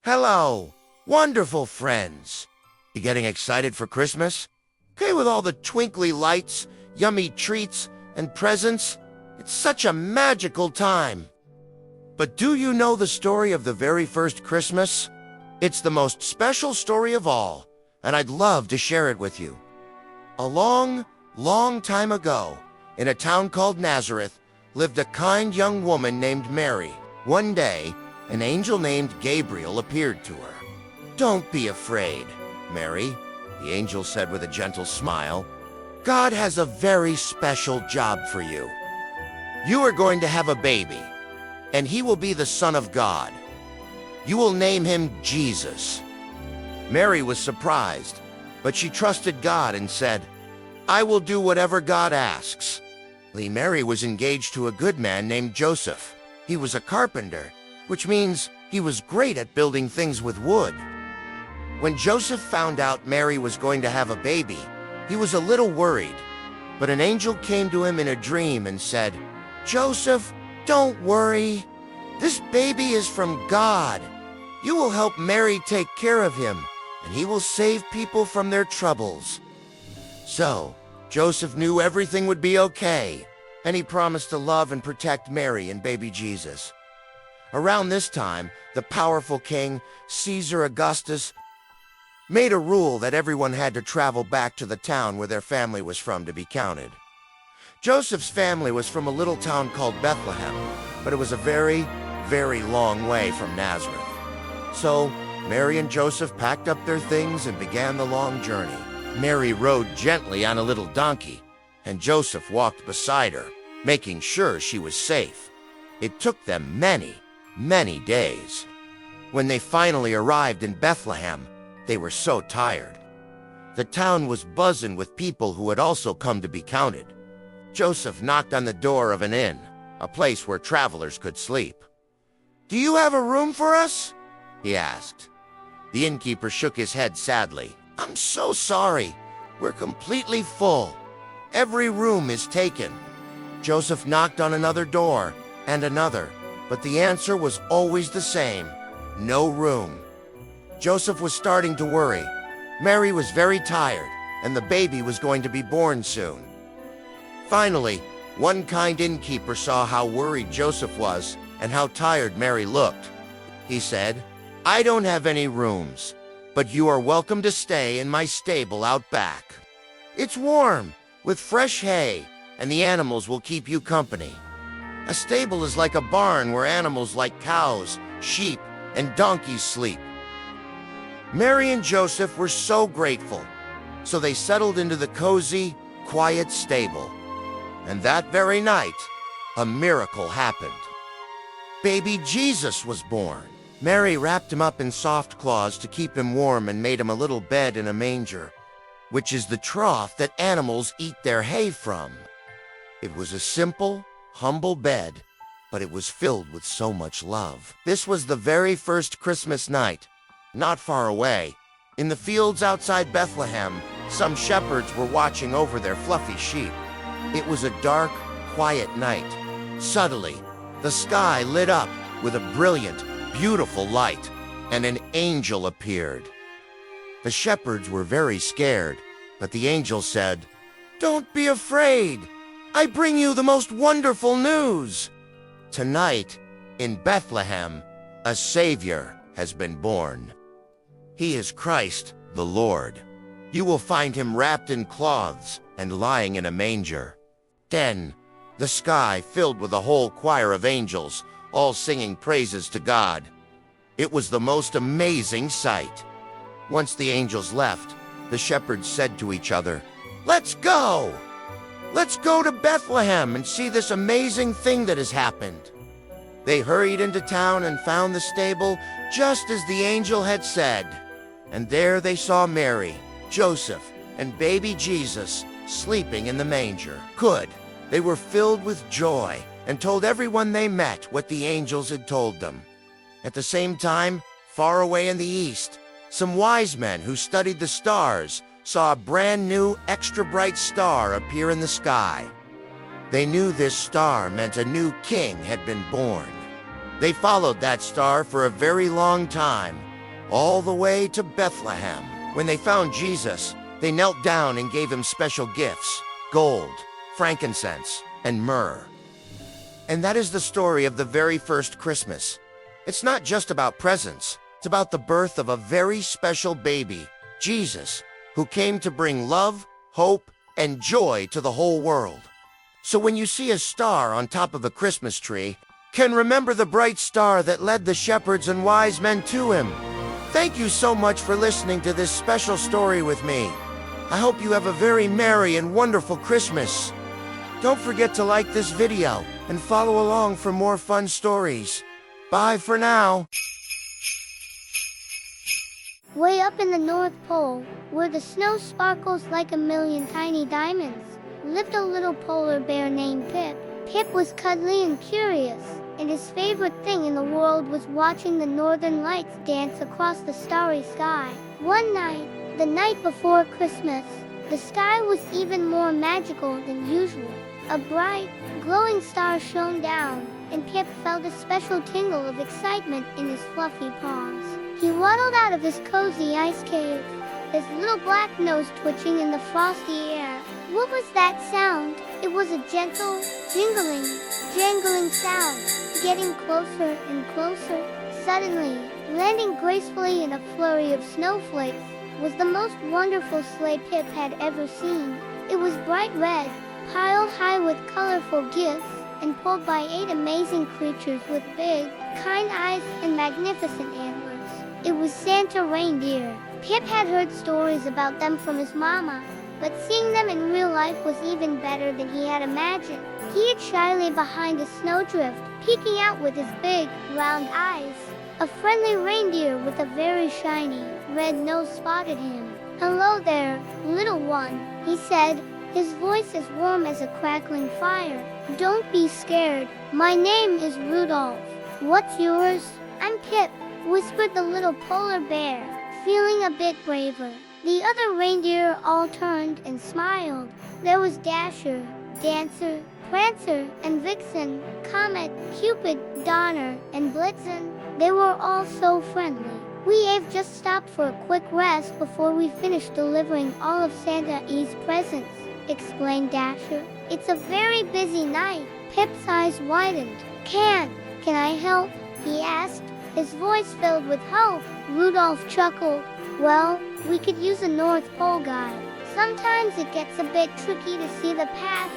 Hello, wonderful friends. You getting excited for Christmas? Okay, with all the twinkly lights, yummy treats, and presents, it's such a magical time. But do you know the story of the very first Christmas? It's the most special story of all, and I'd love to share it with you. A long, long time ago, in a town called Nazareth, lived a kind young woman named Mary. One day, an angel named Gabriel appeared to her. "Don't be afraid, Mary," the angel said with a gentle smile. "God has a very special job for you. You are going to have a baby, and he will be the Son of God. You will name him Jesus." Mary was surprised, but she trusted God and said, "I will do whatever God asks." Mary was engaged to a good man named Joseph. He was a carpenter, which means he was great at building things with wood. When Joseph found out Mary was going to have a baby, he was a little worried. But an angel came to him in a dream and said, "Joseph, don't worry. This baby is from God. You will help Mary take care of him, and he will save people from their troubles." So, Joseph knew everything would be okay, and he promised to love and protect Mary and baby Jesus. Around this time, the powerful king, Caesar Augustus, made a rule that everyone had to travel back to the town where their family was from to be counted. Joseph's family was from a little town called Bethlehem, but it was a very, very long way from Nazareth. So, Mary and Joseph packed up their things and began the long journey. Mary rode gently on a little donkey, and Joseph walked beside her, making sure she was safe. It took them many, many days. When they finally arrived in Bethlehem, they were so tired. The town was buzzing with people who had also come to be counted. Joseph knocked on the door of an inn, a place where travelers could sleep. "Do you have a room for us?" he asked. The innkeeper shook his head sadly. "I'm so sorry. We're completely full. Every room is taken." Joseph knocked on another door and another, but the answer was always the same: no room. Joseph was starting to worry. Mary was very tired, and the baby was going to be born soon. Finally, one kind innkeeper saw how worried Joseph was and how tired Mary looked. He said, "I don't have any rooms, but you are welcome to stay in my stable out back. It's warm, with fresh hay, and the animals will keep you company." A stable is like a barn where animals like cows, sheep, and donkeys sleep. Mary and Joseph were so grateful, so they settled into the cozy, quiet stable. And that very night, a miracle happened. Baby Jesus was born. Mary wrapped him up in soft cloths to keep him warm and made him a little bed in a manger, which is the trough that animals eat their hay from. It was a simple, humble bed, but it was filled with so much love. This was the very first Christmas night. Not far away, in the fields outside Bethlehem, some shepherds were watching over their fluffy sheep. It was a dark, quiet night. Suddenly, the sky lit up with a brilliant, beautiful light, and an angel appeared. The shepherds were very scared, but the angel said, "Don't be afraid. I bring you the most wonderful news. Tonight, in Bethlehem, a Savior has been born. He is Christ, the Lord. You will find him wrapped in cloths and lying in a manger." Then, the sky filled with a whole choir of angels, all singing praises to God. It was the most amazing sight. Once the angels left, the shepherds said to each other, "Let's go! Let's go to Bethlehem and see this amazing thing that has happened." They hurried into town and found the stable just as the angel had said. And there they saw Mary, Joseph, and baby Jesus sleeping in the manger. Good. They were filled with joy and told everyone they met what the angels had told them. At the same time, far away in the east, some wise men who studied the stars saw a brand new, extra bright star appear in the sky. They knew this star meant a new king had been born. They followed that star for a very long time, all the way to Bethlehem. When they found Jesus, they knelt down and gave him special gifts: gold, frankincense, and myrrh. And that is the story of the very first Christmas. It's not just about presents, it's about the birth of a very special baby, Jesus, who came to bring love, hope, and joy to the whole world. So when you see a star on top of a Christmas tree, can remember the bright star that led the shepherds and wise men to him. Thank you so much for listening to this special story with me. I hope you have a very merry and wonderful Christmas. Don't forget to like this video and follow along for more fun stories. Bye for now. Way up in the North Pole, where the snow sparkles like a million tiny diamonds, lived a little polar bear named Pip. Pip was cuddly and curious, and his favorite thing in the world was watching the northern lights dance across the starry sky. One night, the night before Christmas, the sky was even more magical than usual. A bright, glowing star shone down, and Pip felt a special tingle of excitement in his fluffy paws. He waddled out of his cozy ice cave, his little black nose twitching in the frosty air. What was that sound? It was a gentle, jangling sound, getting closer and closer. Suddenly, landing gracefully in a flurry of snowflakes, was the most wonderful sleigh Pip had ever seen. It was bright red, piled high with colorful gifts, and pulled by 8 amazing creatures with big, kind eyes and magnificent antlers. It was Santa reindeer. Pip had heard stories about them from his mama, but seeing them in real life was even better than he had imagined. He hid shyly behind a snowdrift, peeking out with his big, round eyes. A friendly reindeer with a very shiny, red nose spotted him. "Hello there, little one," he said, his voice as warm as a crackling fire. "Don't be scared. My name is Rudolph. What's yours?" "I'm Pip," whispered the little polar bear, feeling a bit braver. The other reindeer all turned and smiled. There was Dasher, Dancer, Prancer, and Vixen, Comet, Cupid, Donner, and Blitzen. They were all so friendly. "We have just stopped for a quick rest before we finish delivering all of Santa's presents," explained Dasher. "It's a very busy night." Pip's eyes widened. Can I help?" he asked, his voice filled with hope. Rudolph chuckled. "Well, we could use a North Pole guide. Sometimes it gets a bit tricky to see the path,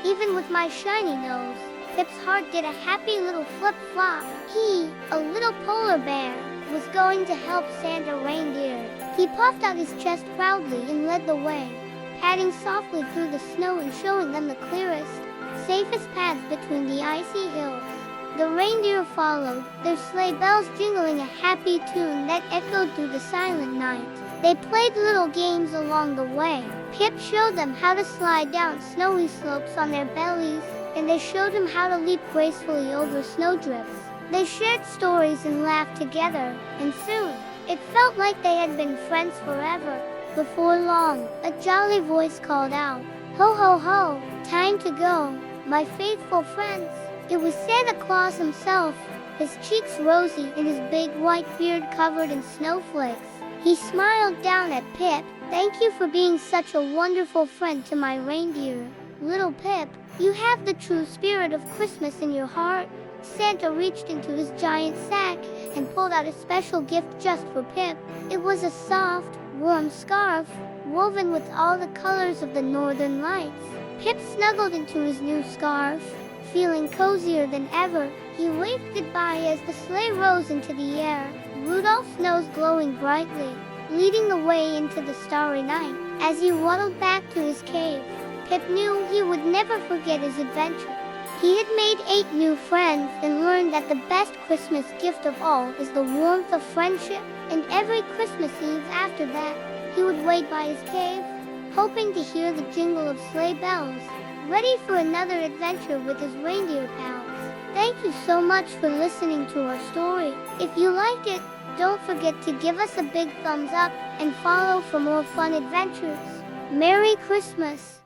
even with my shiny nose." Pip's heart did a happy little flip-flop. He, a little polar bear, was going to help Santa reindeer. He puffed out his chest proudly and led the way, padding softly through the snow and showing them the clearest, safest paths between the icy hills. The reindeer followed, their sleigh bells jingling a happy tune that echoed through the silent night. They played little games along the way. Pip showed them how to slide down snowy slopes on their bellies, and they showed him how to leap gracefully over snowdrifts. They shared stories and laughed together, and soon, it felt like they had been friends forever. Before long, a jolly voice called out, "Ho ho ho, time to go, my faithful friends." It was Santa Claus himself, his cheeks rosy and his big white beard covered in snowflakes. He smiled down at Pip. "Thank you for being such a wonderful friend to my reindeer. Little Pip, you have the true spirit of Christmas in your heart." Santa reached into his giant sack and pulled out a special gift just for Pip. It was a soft, warm scarf, woven with all the colors of the northern lights. Pip snuggled into his new scarf, feeling cozier than ever. He waved goodbye as the sleigh rose into the air, Rudolph's nose glowing brightly, leading the way into the starry night. As he waddled back to his cave, Pip knew he would never forget his adventure. He had made 8 new friends and learned that the best Christmas gift of all is the warmth of friendship. And every Christmas Eve after that, he would wait by his cave, hoping to hear the jingle of sleigh bells, ready for another adventure with his reindeer pals. Thank you so much for listening to our story. If you liked it, don't forget to give us a big thumbs up and follow for more fun adventures. Merry Christmas!